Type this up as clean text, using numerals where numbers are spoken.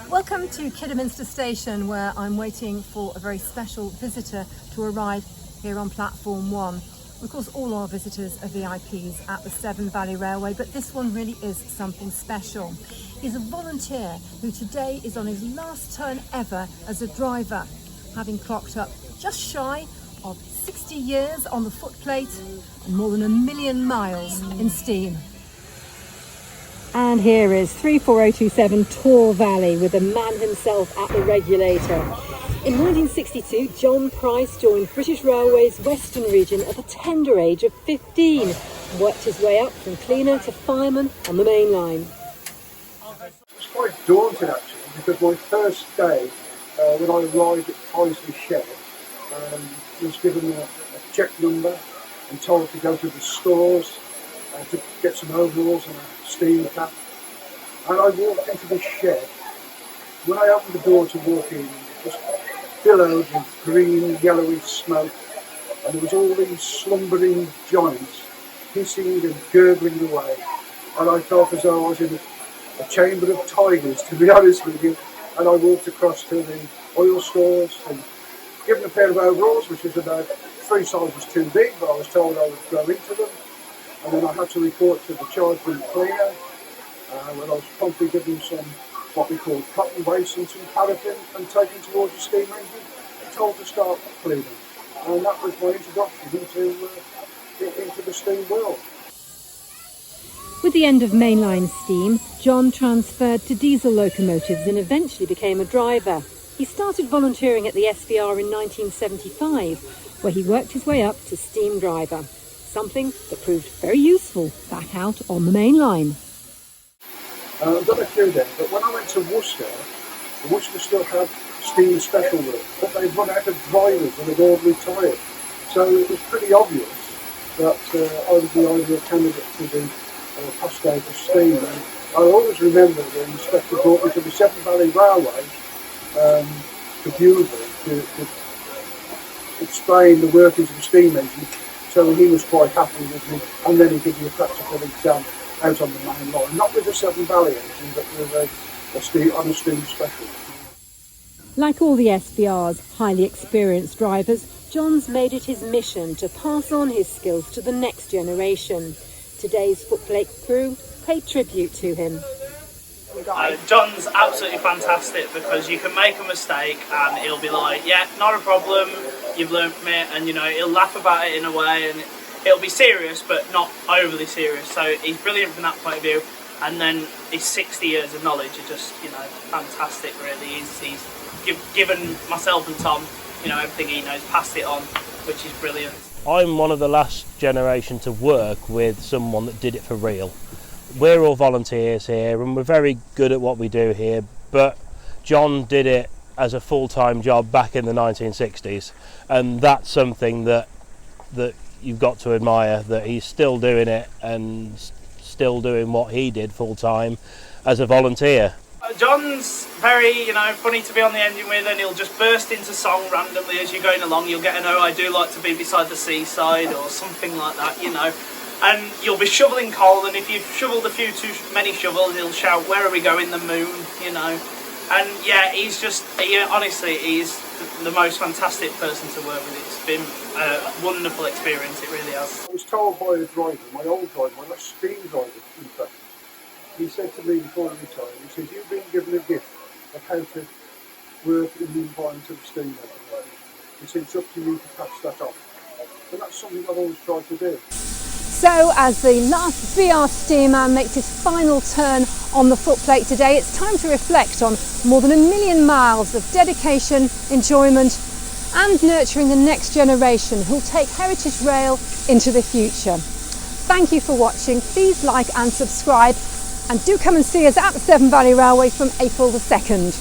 Welcome to Kidderminster Station, where I'm waiting for a very special visitor to arrive here on platform 1. Of course, all our visitors are VIPs at the Severn Valley Railway, but this one really is something special. He's a volunteer who today is on his last turn ever as a driver, having clocked up just shy of 60 years on the footplate and more than 1 million miles in steam. And here is 34027 Taw Valley with the man himself at the regulator. In 1962, John Price joined British Railway's Western region at the tender age of 15 and worked his way up from cleaner to fireman on the main line. It was quite daunting actually, because my first day when I arrived at Paisley Shed, I was given a check number and told to go to the stores to get some overalls and a steam cap. And I walked into this shed. When I opened the door to walk in, it was billowed with green, yellowy smoke, and there was all these slumbering giants hissing and gurgling away. And I felt as though I was in a chamber of tigers, to be honest with you. And I walked across to the oil stores and given a pair of overalls, which was about 3 sizes too big, but I was told I would grow into them. And then I had to report to the charge room cleaner, when I was promptly given some what we call cotton waste and some paraffin and taken towards the steam engine and told to start cleaning. And that was my introduction into the steam world. With the end of mainline steam, John transferred to diesel locomotives and eventually became a driver. He started volunteering at the SVR in 1975, where he worked his way up to steam driver, something that proved very useful back out on the main line. I've done a few then, but when I went to Worcester still had steam special work, but they'd run out of drivers and they'd all retired. So it was pretty obvious that I was the ideal candidate to the Pasco for steam. And I always remember the inspector brought me to the Severn Valley Railway to Bewsbury to explain the workings of the steam engine. So he was quite happy with me, and then he gave me a practical exam out on the main line, not with a Severn Valley engine, but with a steam special. Like all the SVR's highly experienced drivers, John's made it his mission to pass on his skills to the next generation. Today's Footplate crew paid tribute to him. John's absolutely fantastic, because you can make a mistake and he'll be like, yeah, not a problem, you've learned from it, and he'll laugh about it in a way, and it'll be serious but not overly serious. So he's brilliant from that point of view, and then his 60 years of knowledge are just fantastic really. He's given myself and Tom everything he knows, passed it on, which is brilliant. I'm one of the last generation to work with someone that did it for real. We're all volunteers here and we're very good at what we do here, but John did it as a full-time job back in the 1960s, and that's something that you've got to admire, that he's still doing it and still doing what he did full-time as a volunteer. John's very, funny to be on the engine with, and he'll just burst into song randomly as you're going along. You'll get an "Oh, I do like to be beside the seaside" or something like that, And you'll be shoveling coal, and if you've shoveled a few too many shovels, he'll shout, "Where are we going? The moon," And yeah, honestly, he's the most fantastic person to work with. It's been a wonderful experience, it really has. I was told by a driver, my old driver, my last steam driver, in fact, he said to me before he retired, he said, "You've been given a gift of how to work in the environment of the steam engine." He said, "It's up to you to pass that on." And that's something I've always tried to do. So as the last VR steamer makes his final turn on the footplate today, it's time to reflect on more than 1 million miles of dedication, enjoyment and nurturing the next generation who'll take Heritage Rail into the future. Thank you for watching. Please like and subscribe, and do come and see us at the Severn Valley Railway from April the 2nd.